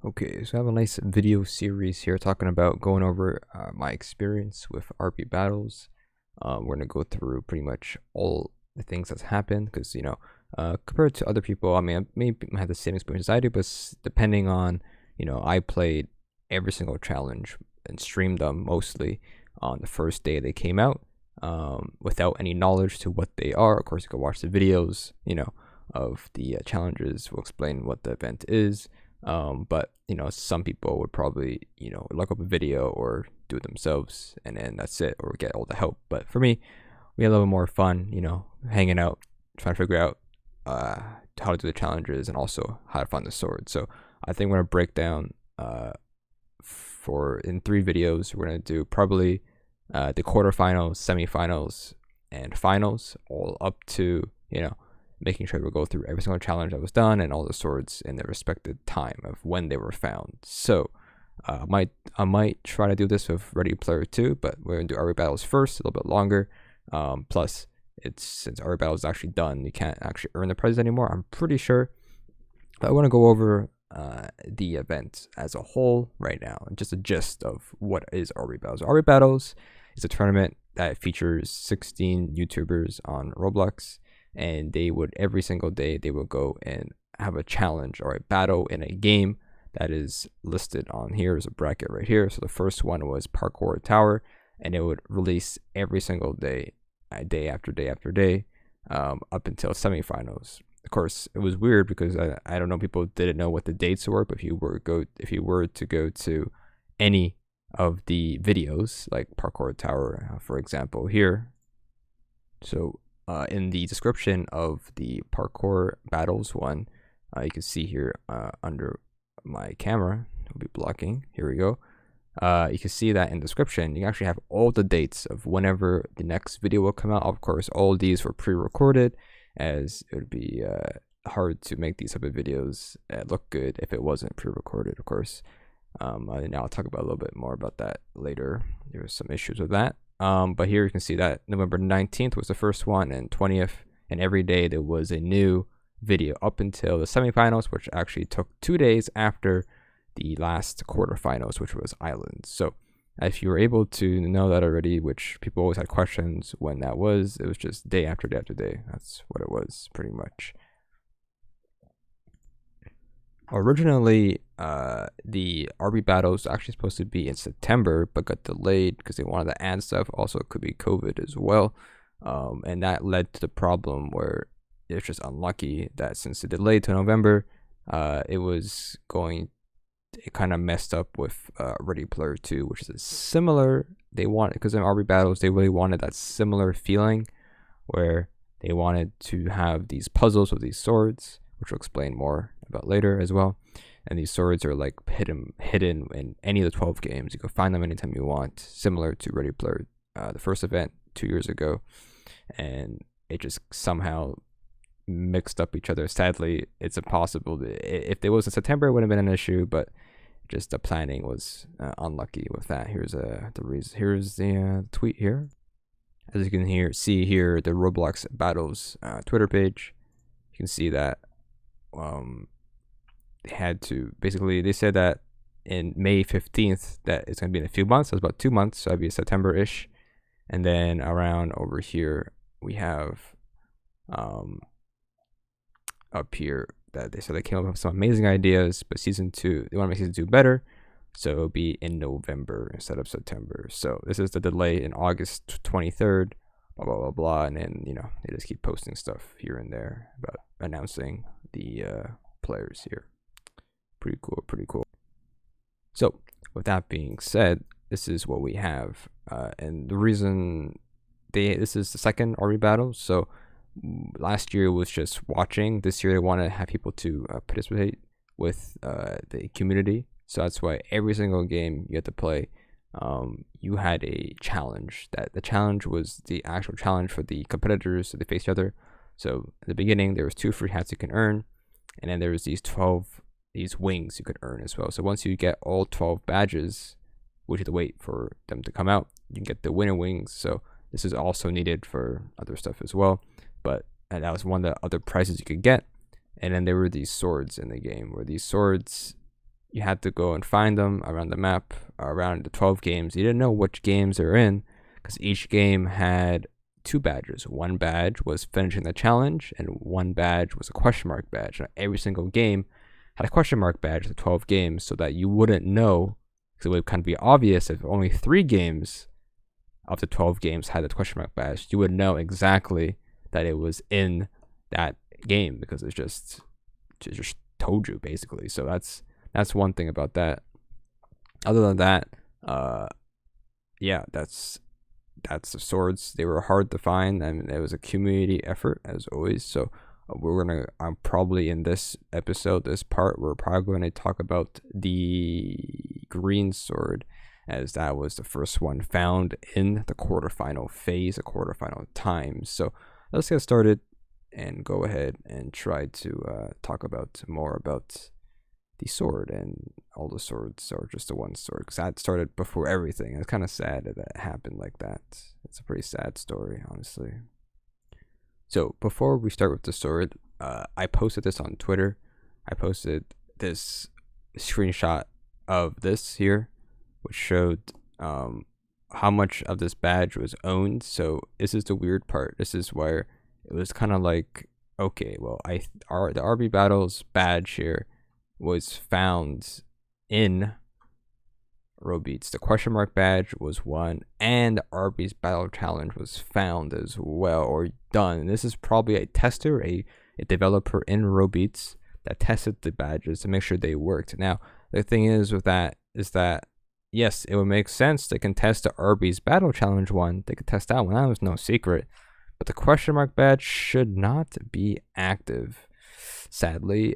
Okay, so I have a nice video series here talking about going over my experience with RP battles. We're gonna go through pretty much all the things that's happened because compared to other people, I mean, I maybe have the same experience as I do, but depending on I played every single challenge and streamed them mostly on the first day they came out, without any knowledge to what they are. Of course, you can watch the videos, of the challenges. Will explain what the event is. But some people would probably look up a video or do it themselves and then that's it, or get all the help. But for me, we had a little more fun, hanging out, trying to figure out how to do the challenges and also how to find the sword. So I think we're gonna break down in 3 videos. We're gonna do probably the quarterfinals, semifinals, and finals, all up to making sure we go through every single challenge that was done and all the swords in their respective time of when they were found. So I might try to do this with Ready Player 2, but we're gonna do RP battles first, a little bit longer. Plus, since RP battles is actually done, you can't actually earn the prizes anymore, I'm pretty sure. But I want to go over the event as a whole right now, and just a gist of what is RP battles. RP battles is a tournament that features 16 YouTubers on Roblox, and they would every single day they would go and have a challenge or a battle in a game that is listed on here. Is a bracket right here. So the first one was Parkour Tower, and it would release every single day, day after day after day, up until semifinals. Of course, it was weird because I don't know, people didn't know what the dates were, but if you were to go to any of the videos like Parkour Tower, for example, here. So in the description of the Parkour battles one, you can see here under my camera, will be blocking. Here we go. You can see that in description, you actually have all the dates of whenever the next video will come out. Of course, all these were pre-recorded, as it would be hard to make these type of videos look good if it wasn't pre-recorded, of course. And I'll talk about a little bit more about that later. There were some issues with that. But here you can see that November 19th was the first one, and 20th, and every day there was a new video up until the semifinals, which actually took 2 days after the last quarterfinals, which was Islands. So if you were able to know that already, which people always had questions when that was, it was just day after day after day. That's what it was pretty much. Originally, the RP battles were actually supposed to be in September, but got delayed because they wanted to add stuff. Also, it could be COVID as well, and that led to the problem where it's just unlucky that since it delayed to November, it kind of messed up with Ready Player 2, which is a similar. They wanted, because in RP battles they really wanted that similar feeling, where they wanted to have these puzzles with these swords, which we'll explain more about later as well. And these swords are like hidden in any of the 12 games. You can find them anytime you want, similar to Ready Player, the first event 2 years ago. And it just somehow mixed up each other. Sadly, it's impossible. If it was in September, it would have been an issue, but just the planning was unlucky with that. Here's the reason. Here's the tweet here. As you can see here, the Roblox Battles Twitter page. You can see that they had to, basically they said that in May 15th that it's going to be in a few months. So it's about 2 months, so that'd be September-ish. And then around over here we have up here that they said they came up with some amazing ideas, but season 2, they want to make season 2 better, so it'll be in November instead of September. So this is the delay in August 23rd, blah blah blah blah. And then they just keep posting stuff here and there about announcing the players here. Pretty cool. So with that being said, this is what we have, and the reason this is the second RP battle. So last year was just watching. This year they want to have people to participate with the community. So that's why every single game you had to play, you had a challenge. That the challenge was the actual challenge for the competitors, so they face each other. So at the beginning there was 2 free hats you can earn, and then there was these wings you could earn as well. So once you get all 12 badges, which you have to wait for them to come out, you can get the winner wings. So this is also needed for other stuff as well, but that was one of the other prizes you could get. And then there were these swords in the game, where these swords you had to go and find them around the map, around the 12 games. You didn't know which games they're in because each game had 2 badges. One badge was finishing the challenge, and one badge was a question mark badge. Now, every single game had a question mark badge, the 12 games, so that you wouldn't know, because it would kind of be obvious if only 3 games of the 12 games had the question mark badge. You would know exactly that it was in that game because it just told you basically. So that's one thing about that. Other than that, yeah, that's the swords. They were hard to find, and it was a community effort as always. So I'm probably in this episode, this part, we're probably going to talk about the green sword, as that was the first one found in the quarterfinal phase, the quarterfinal time. So let's get started and go ahead and try to talk about more about the sword and all the swords, or just the one sword, because that started before everything. It's kind of sad that it happened like that. It's a pretty sad story, honestly. So before we start with the sword, I posted this on Twitter. I posted this screenshot of this here, which showed how much of this badge was owned. So this is the weird part. This is where it was kind of like, okay, well, the RB Battles badge here was found in Robeats. The question mark badge was one, and RB's Battle Challenge was found as well, or done. And this is probably a tester, a developer in Robeats that tested the badges to make sure they worked. Now, the thing is with that is that, yes, it would make sense. They can test the RB's Battle Challenge one. They could test that one. That was no secret. But the question mark badge should not be active. Sadly,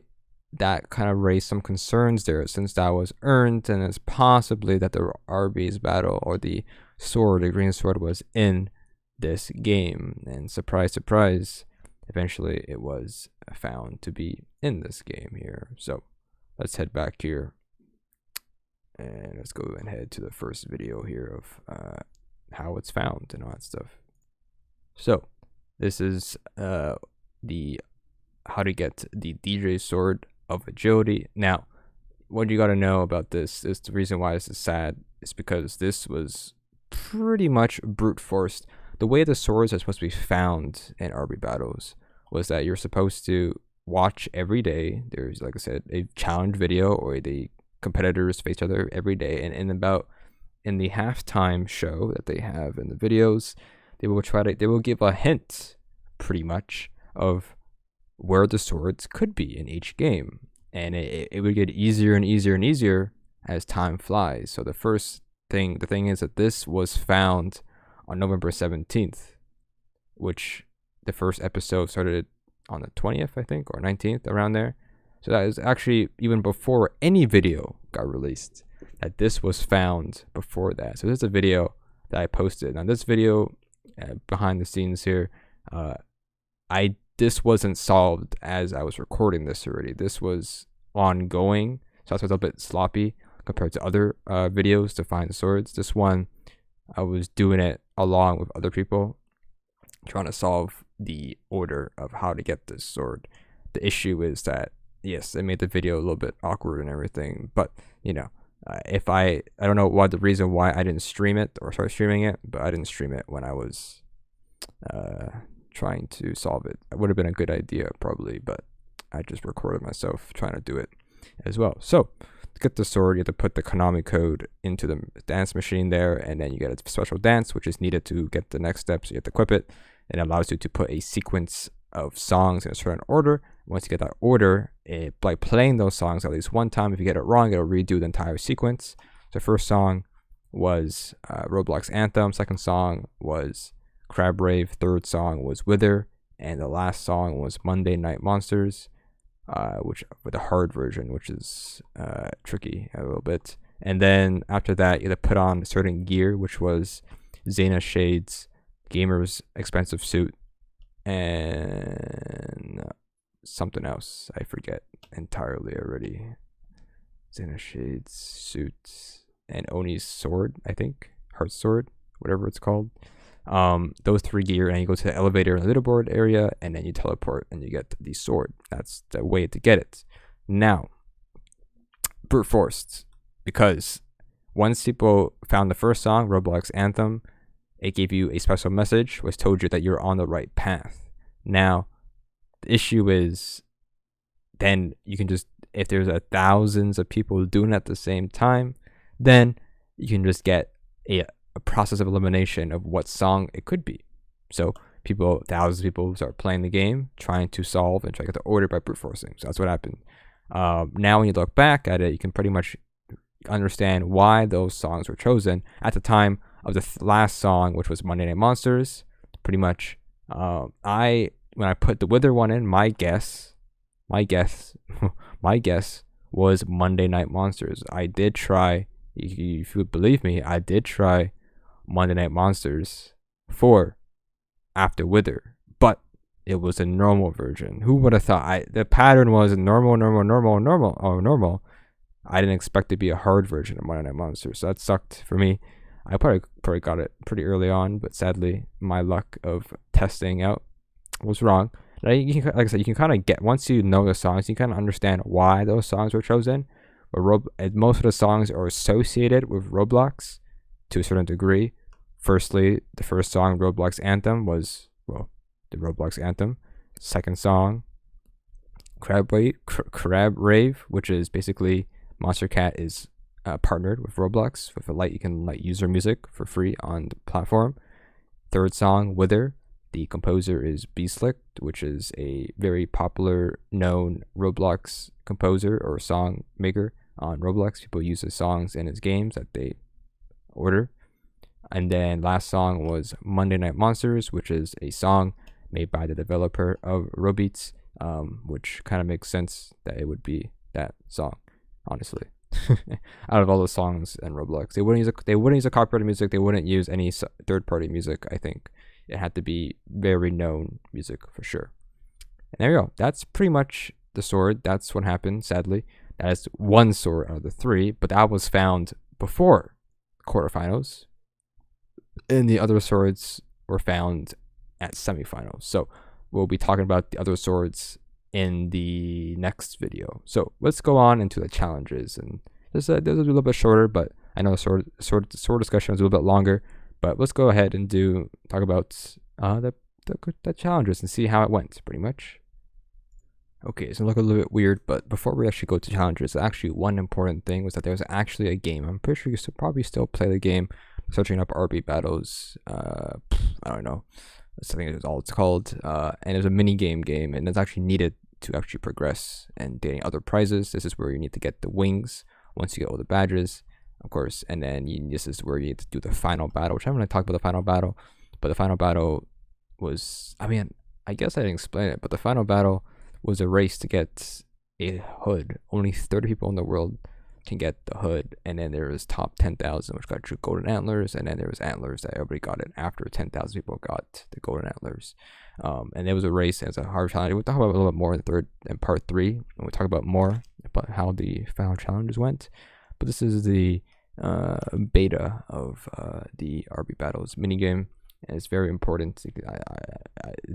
that kind of raised some concerns there, since that was earned, and it's possibly that the RB's battle, or the sword, the green sword, was in this game. And surprise, surprise, eventually it was found to be in this game here. So let's head back here, and let's go and head to the first video here of how it's found and all that stuff. So this is the how to get the DJ sword of agility. Now, what you got to know about this is, the reason why this is sad is because this was pretty much brute forced. The way the swords are supposed to be found in RB battles was that you're supposed to watch every day. There's, like I said, a challenge video, or the competitors face each other every day, and in the halftime show that they have in the videos, they will give a hint, pretty much, of where the swords could be in each game, and it would get easier and easier and easier as time flies. So the thing is that this was found on November 17th, which the first episode started on the 20th, I think, or 19th, around there. So that is actually even before any video got released, that this was found before that. So this is a video that I posted. Now this video, behind the scenes here, this wasn't solved as I was recording this already. This was ongoing, so that's a little bit sloppy compared to other videos to find the swords. This one, I was doing it along with other people, trying to solve the order of how to get this sword. The issue is that, yes, it made the video a little bit awkward and everything, but you know, if I don't know what the reason why I didn't stream it or start streaming it, but I didn't stream it when I was trying to solve it. It would have been a good idea probably, but I just recorded myself trying to do it as well. So to get the sword, you have to put the Konami code into the dance machine there, and then you get a special dance which is needed to get the next step. So you have to equip it, and it allows you to put a sequence of songs in a certain order. Once you get that order, by playing those songs at least one time, if you get it wrong, it'll redo the entire sequence. The first song was Roblox Anthem. Second song was Crab Rave. Third song was Wither, and the last song was Monday Night Monsters, which with a hard version, which is tricky a little bit. And then after that, you had to put on a certain gear, which was Zena Shade's gamer's expensive suit, and something else I forget entirely already. Zena Shade's suit and Oni's sword, I think, heart sword, whatever it's called. Those 3 gear, and you go to the elevator and leaderboard area, and then you teleport and you get the sword. That's the way to get it. Now, brute forced, because once people found the first song, Roblox Anthem, it gave you a special message, which told you that you're on the right path. Now, the issue is, then you can just, if there's thousands of people doing it at the same time, then you can just get a process of elimination of what song it could be. So thousands of people start playing the game, trying to solve and try to get the order by brute forcing. So that's what happened. Now, when you look back at it, you can pretty much understand why those songs were chosen. At the time of the last song, which was Monday Night Monsters, pretty much, when I put the Wither one in, my guess was Monday Night Monsters. I did try, if you would believe me, I did try Monday Night Monsters for after Wither, but it was a normal version. Who would have thought? The pattern was normal. I didn't expect it to be a hard version of Monday Night Monsters, so that sucked for me. I probably got it pretty early on, but sadly, my luck of testing out was wrong. Like I said, you can kind of get, once you know the songs, you kind of understand why those songs were chosen. But most of the songs are associated with Roblox to a certain degree. Firstly, the first song, Roblox Anthem, was, well, the Roblox Anthem. Second song, Crab Rave, which is basically Monster Cat is partnered with Roblox with you can user music for free on the platform. Third song, Wither. The composer is Beastlick, which is a very popular known Roblox composer or song maker on Roblox. People use his songs in his games that they order. And then last song was Monday Night Monsters, which is a song made by the developer of Robeats, which kind of makes sense that it would be that song, honestly. Out of all the songs in Roblox, they wouldn't use a copyrighted music. They wouldn't use any third-party music. I think it had to be very known music for sure. And there you go. That's pretty much the sword. That's what happened. Sadly, that is one sword out of the three, but that was found before quarterfinals, and the other swords were found at semifinals. So we'll be talking about the other swords in the next video. So let's go on into the challenges, and this is a little bit shorter, but I know the sword discussion is a little bit longer. But let's go ahead and talk about the challenges and see how it went, pretty much. Okay, it's gonna look a little bit weird, but before we actually go to challenges, actually one important thing was that there was actually a game. I'm pretty sure you should probably still play the game, searching up RB battles. I don't know, something is all it's called. And there's a mini game, and it's actually needed to actually progress and getting other prizes. This is where you need to get the wings once you get all the badges, of course, and then this is where you need to do the final battle, which I haven't really talked about the final battle, but the final battle was, I guess I didn't explain it, but the final battle was a race to get a hood. Only 30 people in the world can get the hood, and then there was top 10,000, which got you golden antlers, and then there was antlers that everybody got it after 10,000 people got the golden antlers. And it was a race, and it's a hard challenge. We'll talk about it a little bit more in part 3, and we'll talk about more about how the final challenges went. But this is the beta of the RB Battles minigame, and it's very important. I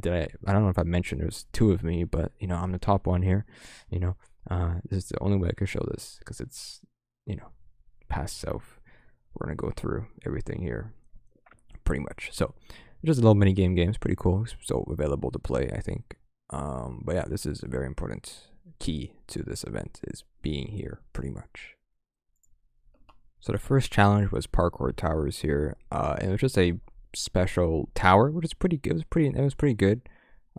don't know if I mentioned there's 2 of me, but I'm the top one here. This is the only way I could show this, because it's past self. We're gonna go through everything here, pretty much. So just a little mini game. It's pretty cool. It's so available to play, I think. But yeah, this is a very important key to this event, is being here, pretty much. So the first challenge was parkour towers here, and it was just a special tower, which is pretty good. It was pretty good.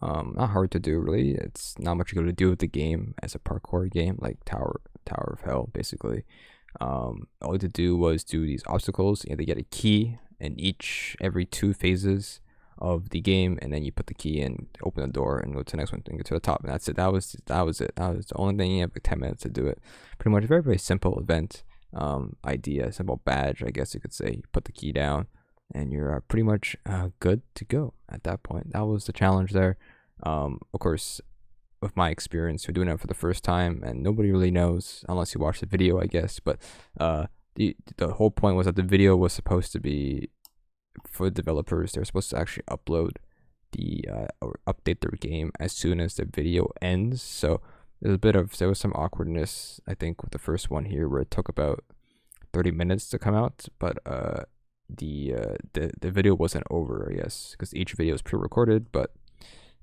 Not hard to do, really. It's not much you got to do with the game as a parkour game, like Tower of Hell, basically. All you had to do was do these obstacles. You had to get a key in every 2 phases of the game, and then you put the key in, open the door, and go to the next one, and go to the top, and that's it. That was it. That was the only thing. You have like 10 minutes to do it. Pretty much, very, very simple event. Idea, simple badge, I guess you could say. You put the key down, and you're pretty much good to go at that point. That was the challenge there. Of course, with my experience, we're doing it for the first time, and nobody really knows unless you watch the video, I guess. But the whole point was that the video was supposed to be for the developers. They're supposed to actually upload or update their game as soon as the video ends. So there was some awkwardness, I think, with the first one here, where it took about 30 minutes to come out, but the video wasn't over, I guess, because each video was pre-recorded, but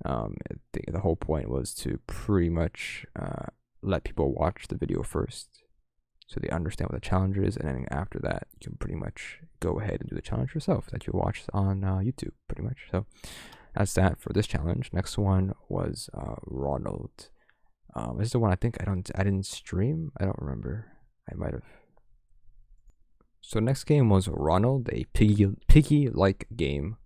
the whole point was to pretty much let people watch the video first, so they understand what the challenge is, and then after that, you can pretty much go ahead and do the challenge yourself that you watch on YouTube, pretty much. So that's that for this challenge. Next one was Ronald. This is the one I think I didn't stream. I don't remember. I might have. So next game was Ronald, a piggy-like game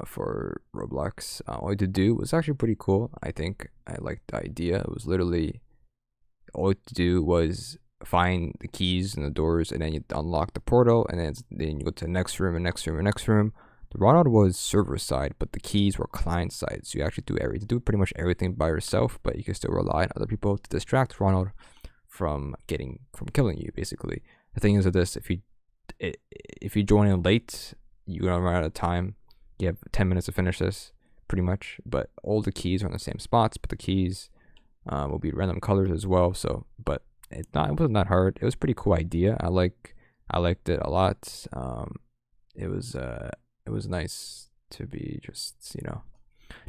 for Roblox. All you had to do was actually pretty cool. I think I liked the idea. It was literally all you had to do was find the keys and the doors, and then you unlock the portal, and then you go to the next room and next room and next room. The Ronald was server side, but the keys were client side. So you actually do pretty much everything by yourself, but you can still rely on other people to distract Ronald from killing you, basically. The thing is with this, if you join in late, you're gonna run out of time. You have 10 minutes to finish this, pretty much. But all the keys are in the same spots, but the keys will be random colors as well. So, but it wasn't that hard. It was a pretty cool idea. I liked it a lot. It was nice to be just,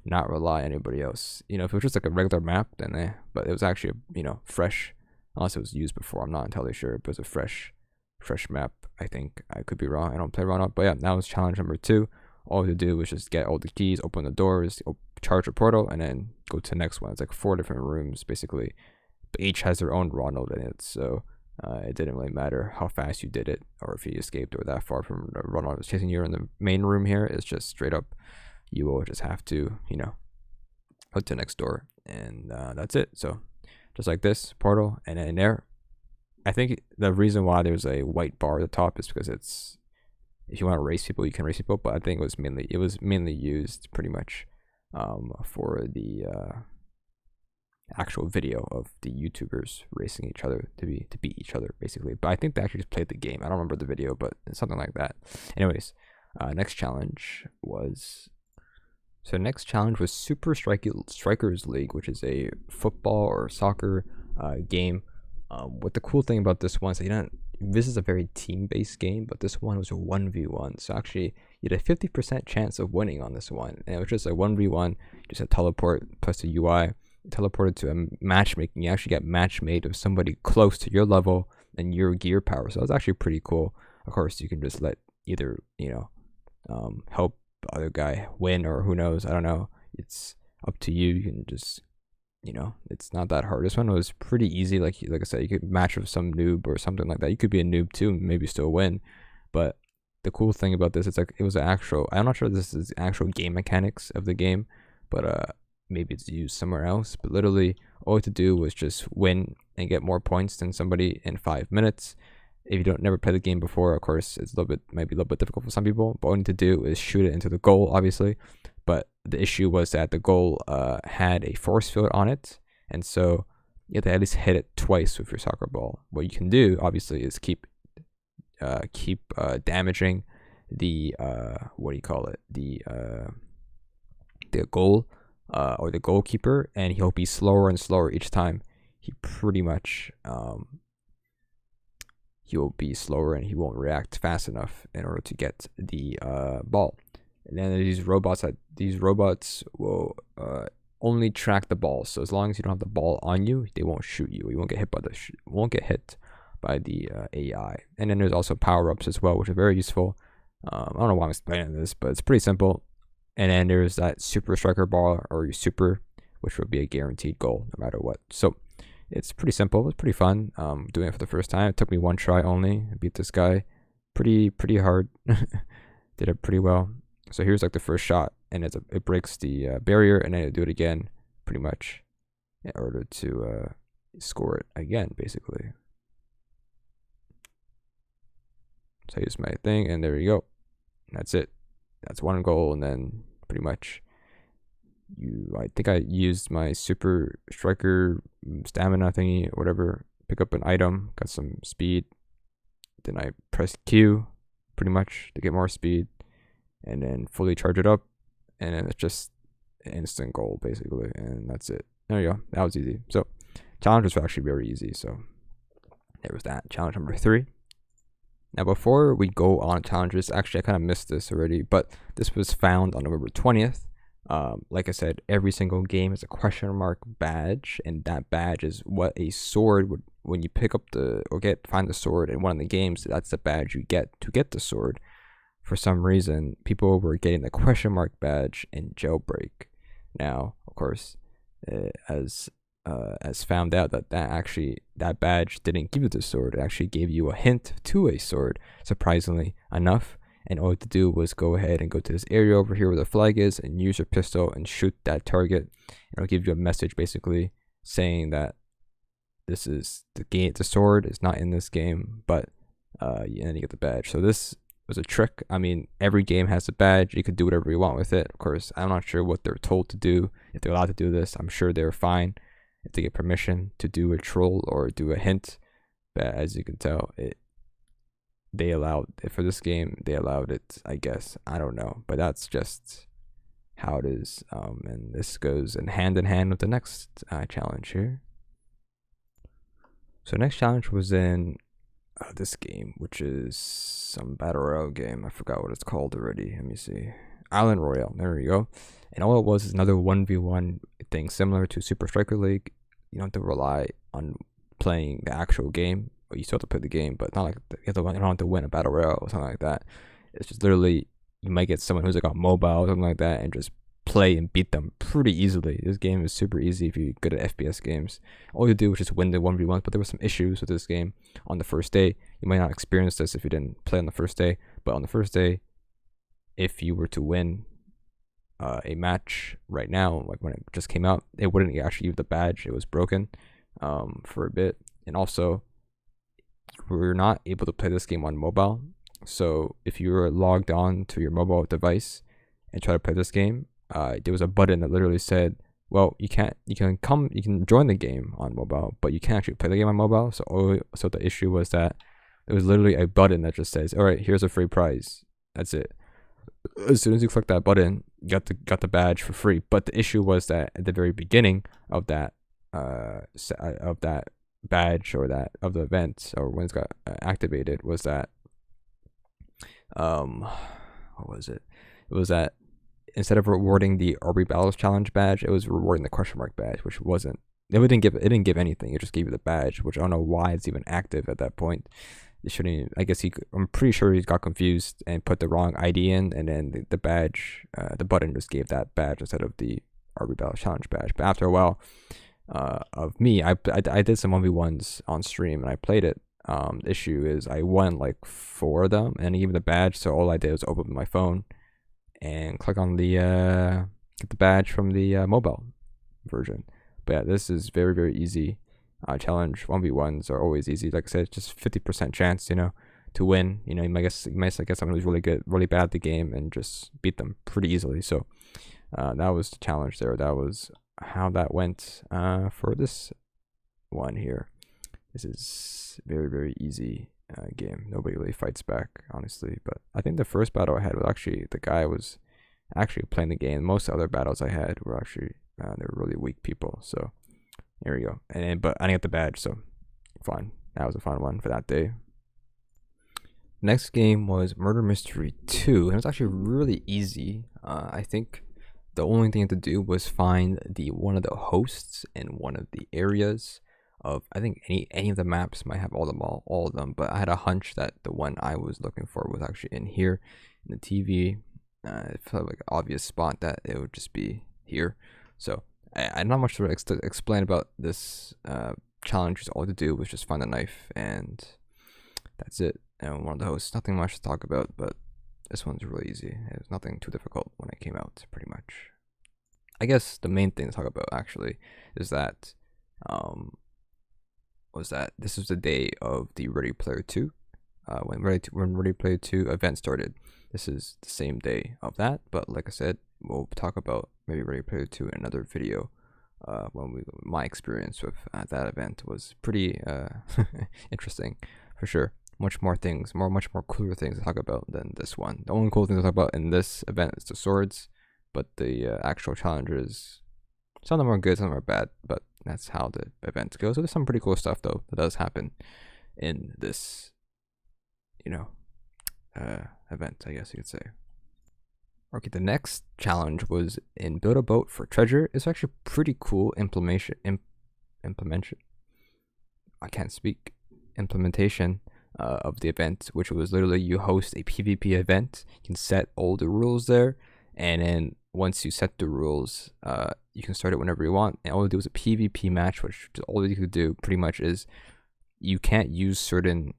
not rely on anybody else. If it was just like a regular map, then but it was actually, fresh, unless it was used before. I'm not entirely sure, but it was a fresh map. I think I could be wrong. I don't play Ronald, but yeah, that was challenge number 2. All you do was just get all the keys, open the doors, charge a portal, and then go to the next one. It's like 4 different rooms, basically. But each has their own Ronald in it, so it didn't really matter how fast you did it or if you escaped or that far from Ronald was chasing you in the main room. Here it's just straight up, you will just have to, go to the next door, and that's it. So just like this portal, and then in there, I think the reason why there's a white bar at the top is because it's, if you want to race people, you can race people, but I think it was mainly used pretty much for the actual video of the YouTubers racing each other to beat each other, basically. But I think they actually just played the game. I don't remember the video, but it's something like that. Anyways, next challenge was Super Strikers League, which is a football or soccer game. What the cool thing about this one is that this is a very team-based game, but this one was a 1v1. So actually, you had a 50% chance of winning on this one. And it was just a 1v1, just a teleport plus the UI. Teleported to a matchmaking. You actually get match made with somebody close to your level and your gear power. So it's actually pretty cool. Of course, you can just let either, help the other guy win, or who knows. I don't know. It's up to you. You can just, it's not that hard. This one was pretty easy. Like I said, you could match with some noob or something like that. You could be a noob too and maybe still win. But the cool thing about this, it was an actual, I'm not sure if this is actual game mechanics of the game, but maybe it's used somewhere else. But literally all you had to do was just win and get more points than somebody in 5 minutes. If you never played the game before, of course, it's might be a little bit difficult for some people, but all you need to do is shoot it into the goal, obviously. But the issue was that the goal had a force field on it, and so you have to at least hit it twice with your soccer ball. What you can do, obviously, is keep damaging the the goal or the goalkeeper, and he'll be slower and slower each time. He pretty much he'll be slower and he won't react fast enough in order to get the ball. And then these robots will only track the ball. So as long as you don't have the ball on you, they won't shoot you. You won't get hit by the AI. And then there's also power-ups as well, which are very useful. I don't know why I'm explaining this, but it's pretty simple. And then there's that super striker ball, or your super, which would be a guaranteed goal no matter what. So it's pretty simple. It's pretty fun. Doing it for the first time. It took me 1 try only. I beat this guy pretty hard. Did it pretty well. So here's like the first shot, and it breaks the barrier, and then I do it again, pretty much, in order to score it again, basically. So I use my thing, and there you go. That's it. That's 1 goal, and then pretty much I think I used my super striker stamina thingy or whatever, pick up an item, got some speed, then I pressed Q pretty much to get more speed, and then fully charge it up, and then it's just an instant goal basically, and that's it. There you go. That was easy. So challenges were actually very easy. So there was that. Challenge number 3. Now, before we go on challenges, actually, I kind of missed this already, but this was found on November 20th. Like I said, every single game is a question mark badge, and that badge is what a sword would, when you pick up find the sword in one of the games, that's the badge you get to get the sword. For some reason, people were getting the question mark badge in Jailbreak. Now, of course, as found out that badge didn't give you the sword. It actually gave you a hint to a sword, surprisingly enough. And all you had to do was go ahead and go to this area over here where the flag is and use your pistol and shoot that target. It'll give you a message basically saying that this is the sword is not in this game, but and you get the badge. So this was a trick. I mean, every game has a badge. You could do whatever you want with it. Of course, I'm not sure what they're told to do. If they're allowed to do this, I'm sure they're fine if they get permission to do a troll or do a hint. But as you can tell, they allowed it for this game. They allowed it, I guess. I don't know, but that's just how it is. And this goes in hand with the next challenge here. So next challenge was in this game, which is some battle royale game. I forgot what it's called already. Let me see. Island Royale. There we go. And all it was is another 1v1 thing similar to Super Striker League. You don't have to rely on playing the actual game. You still have to play the game, but not like you don't have to win a battle royale or something like that. It's just literally you might get someone who's like on mobile or something like that and just play and beat them pretty easily. This game is super easy if you're good at FPS games. All you do is just win the 1v1, but there were some issues with this game on the first day. You might not experience this if you didn't play on the first day, but on the first day, if you were to win a match right now, like when it just came out, it wouldn't actually give the badge. It was broken for a bit. And also, we're not able to play this game on mobile. So if you were logged on to your mobile device and try to play this game, there was a button that literally said, well, you can join the game on mobile, but you can't actually play the game on mobile. So the issue was that there was literally a button that just says, all right, here's a free prize. That's it. As soon as you click that button, you got the badge for free. But the issue was that at the very beginning of that badge or that of the event, or when it got activated, was that what was it? It was that instead of rewarding the RB Battles Challenge badge, it was rewarding the question mark badge, which wasn't. It didn't give anything. It just gave you the badge, which I don't know why it's even active at that point. It shouldn't even, I guess I'm pretty sure he got confused and put the wrong ID in, and then the badge, the button just gave that badge instead of the RB Battles Challenge badge. But after a while, of me, I did some 1v1s on stream and I played it. The issue is I won like 4 of them and he gave me the badge, so all I did was open my phone and click on the get the badge from the mobile version. But yeah, this is very, very easy. Challenge 1v1s are always easy. Like I said, it's just 50% chance, to win. You might get someone who's really good, really bad at the game and just beat them pretty easily. So that was the challenge there. That was how that went for this one here. This is very, very easy game. Nobody really fights back, honestly. But I think the first battle I had was actually, the guy was actually playing the game. Most other battles I had were actually they were really weak people. So here we go. But I didn't get the badge, so fine. That was a fun one for that day. Next game was Murder Mystery 2, and it was actually really easy. I think the only thing you had to do was find one of the hosts in one of the areas of, I think any of the maps might have all of them, but I had a hunch that the one I was looking for was actually in here in the TV. It felt like an obvious spot that it would just be here. So I not much to explain about this challenge. Just all to do was just find a knife, and that's it. And one of the hosts, nothing much to talk about, but this one's really easy. It was nothing too difficult when it came out, pretty much. I guess the main thing to talk about actually is that this was the day of the Ready Player 2. When Ready Player 2 event started. This is the same day of that, but like I said, we'll talk about maybe Ready Player 2 in another video. My experience with that event was pretty interesting, for sure. Much more cooler things to talk about than this one. The only cool thing to talk about in this event is the swords, but the actual challenges Some of them are good, some of them are bad, but that's how the event goes. So there's some pretty cool stuff though that does happen in this, you know, event, I guess you could say. Okay, the next challenge was in Build a Boat for Treasure. It's actually pretty cool implementation. I can't speak. Implementation of the event, which was literally you host a PvP event. You can set all the rules there, and then once you set the rules, you can start it whenever you want. And all you do is a PvP match, which all you could do pretty much is you can't use certain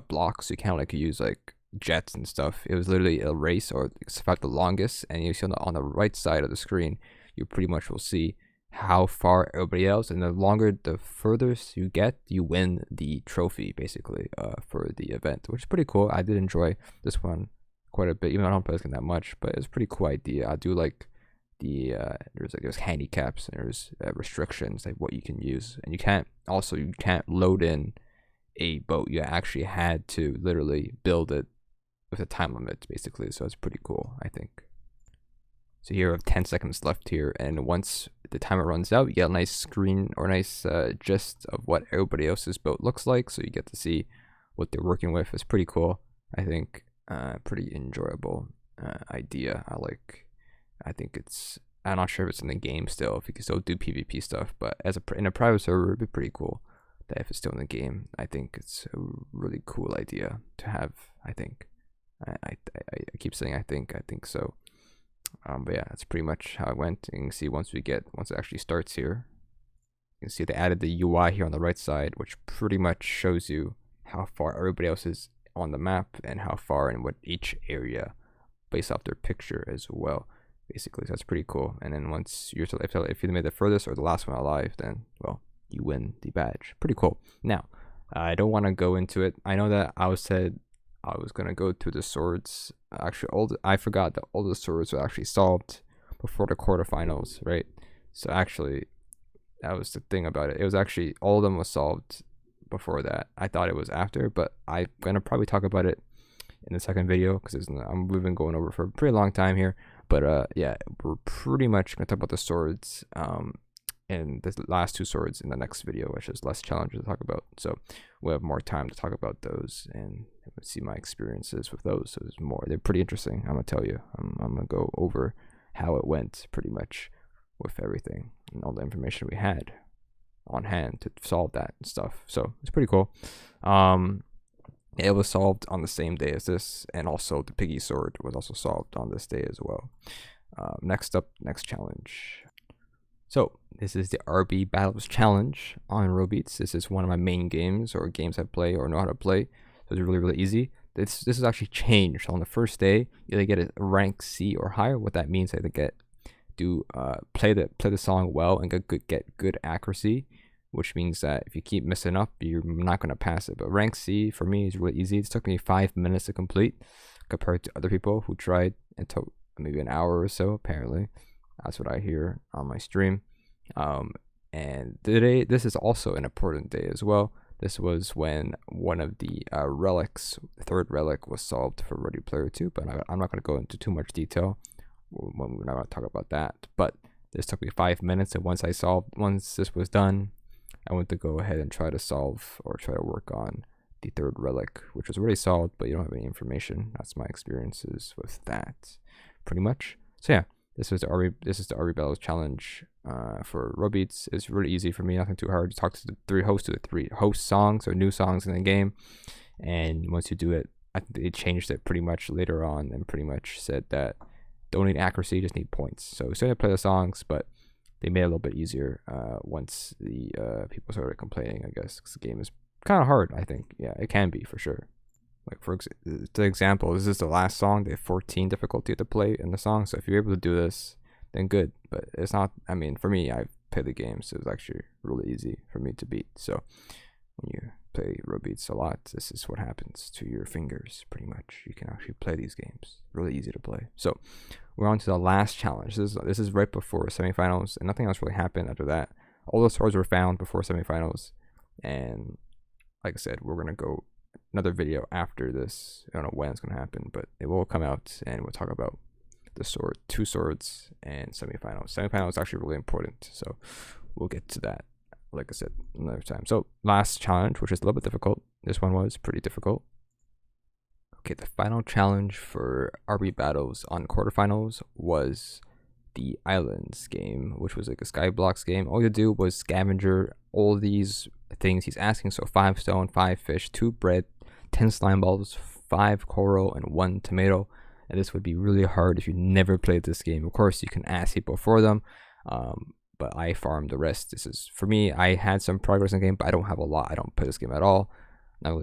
blocks. You can't like use like jets and stuff. It was literally a race or survive the longest, and you see on the right side of the screen, you pretty much will see how far everybody else, and the furthest you get, you win the trophy basically for the event, which is pretty cool. I did enjoy this one quite a bit, even though I don't play this game that much, but it's a pretty cool idea. I do like the there's handicaps and there's restrictions like what you can use, and you can't load in a boat. You actually had to literally build it with a time limit basically, so it's pretty cool, I think. So here we have 10 seconds left here, and once the timer runs out, you get a nice screen or nice gist of what everybody else's boat looks like, so you get to see what they're working with. It's pretty cool, I think. Pretty enjoyable idea. I think it's, I'm not sure if it's in the game still, if you can still do PvP stuff, but in a private server, it'd be pretty cool that if it's still in the game. I think it's a really cool idea to have, I think. I keep saying I think so. But yeah, that's pretty much how it went. You can see once it actually starts here, you can see they added the UI here on the right side, which pretty much shows you how far everybody else is on the map and how far in what each area based off their picture as well, basically. So that's pretty cool. And then once if you made the furthest or the last one alive, then well, you win the badge. Pretty cool. Now, I don't want to go into it. I know that I said I was gonna go through the swords. Actually, I forgot that all the swords were actually solved before the quarterfinals, right? So actually, that was the thing about it. It was actually all of them was solved before that. I thought it was after, but I'm gonna probably talk about it in the second video because we've been going over for a pretty long time here. But yeah, we're pretty much gonna talk about the swords and the last two swords in the next video, which is less challenging to talk about. So we'll have more time to talk about those and see my experiences with those. So they're pretty interesting. I'm gonna tell you. I'm gonna go over how it went pretty much with everything and all the information we had on hand to solve that and stuff. So it's pretty cool. It was solved on the same day as this, and also the piggy sword was also solved on this day as well. Next challenge. So this is the RB Battles Challenge on Robeats. This is one of my main games or games I play or know how to play. So it's really really easy. This is actually changed. On the first day, you either get a rank C or higher. What that means, I play the song well and get good accuracy, which means that if you keep messing up, you're not gonna pass it. But rank C for me is really easy. It took me 5 minutes to complete, compared to other people who tried and took maybe an hour or so. Apparently, that's what I hear on my stream. And today, this is also an important day as well. This was when one of the relics, the third relic, was solved for Ready Player 2, but I'm not going to go into too much detail when we're not going to talk about that. But this took me 5 minutes, and once this was done, I went to go ahead and try to work on the third relic, which was already solved, but you don't have any information. That's my experiences with that, pretty much. So yeah, this is the RB Battles Challenge for Robeats. It's really easy for me, nothing too hard. Talk to the three host songs or new songs in the game, and once you do it, I think they changed it pretty much later on and pretty much said that don't need accuracy, just need points. So still play the songs, but they made it a little bit easier once the people started complaining, I guess, because the game is kind of hard. I think, yeah, it can be for sure. Like for example, this is the last song. They have 14 difficulty to play in the song, so if you're able to do this, then good. But it's not. I mean, for me, I've played the game, so it's actually really easy for me to beat. So when you play Robeats a lot, this is what happens to your fingers. Pretty much, you can actually play these games. Really easy to play. So we're on to the last challenge. This is right before semifinals, and nothing else really happened after that. All the swords were found before semifinals, and like I said, we're gonna go another video after this. I don't know when it's gonna happen, but it will come out, and we'll talk about the sword, 2 swords, and semifinals. Semifinals is actually really important, so we'll get to that, like I said, another time. So last challenge, which is a little bit difficult. This one was pretty difficult. Okay, the final challenge for RB battles on quarterfinals was the Islands game, which was like a Skyblocks game. All you do was scavenger all these things he's asking. So 5 stone, 5 fish, 2 bread, 10 slime balls, 5 coral, and 1 tomato. And this would be really hard if you never played this game. Of course, you can ask people for them, but I farmed the rest. This is, for me, I had some progress in the game, but I don't have a lot. I don't play this game at all. Not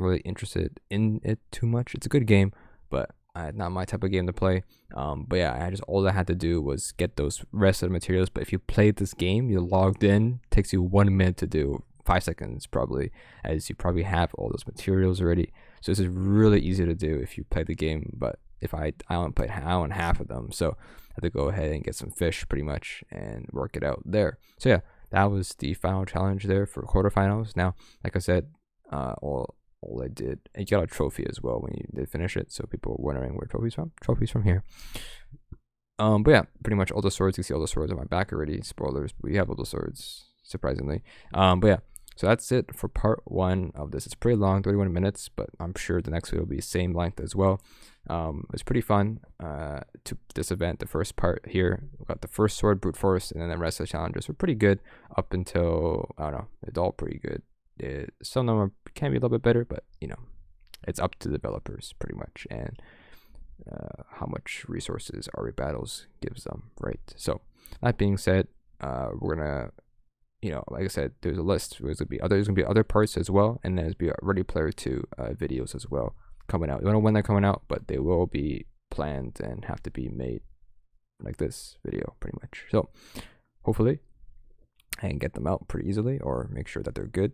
really interested in it too much. It's a good game, but not my type of game to play. But yeah, all I had to do was get those rest of the materials. But if you played this game, you're logged in, takes you 1 minute to do, 5 seconds probably, as you probably have all those materials already. So this is really easy to do if you play the game. But if I only played half of them, so I had to go ahead and get some fish pretty much and work it out there. So yeah, that was the final challenge there for quarterfinals. Now, like I said, all I did, you got a trophy as well when you did finish it, so people were wondering where trophies from here. But yeah, pretty much all the swords, you can see all the swords on my back already. Spoilers, but we have all the swords, surprisingly. But yeah, so that's it for part 1 of this. It's pretty long, 31 minutes, but I'm sure the next video will be same length as well. It's pretty fun to this event. The first part here, we got the first sword, brute force, and then the rest of the challenges were pretty good up until, I don't know, it's all pretty good. Some of them can be a little bit better, but you know, it's up to developers pretty much, and how much resources RB battles gives them, right? So that being said, we're gonna, you know, like I said, there's a list. There's gonna be other parts as well, and there's be Ready Player 2 videos as well coming out. We don't know when they're coming out, but they will be planned and have to be made, like this video pretty much. So hopefully I can get them out pretty easily, or make sure that they're good.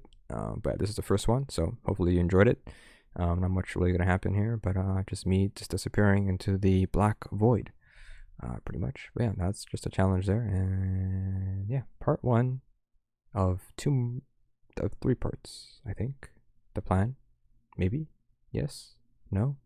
But this is the first one, so hopefully you enjoyed it. Not much really gonna happen here, but just me disappearing into the black void, pretty much. But yeah, that's just a challenge there, and yeah, part 1 of 3 parts, I think. The plan, maybe, yes, no.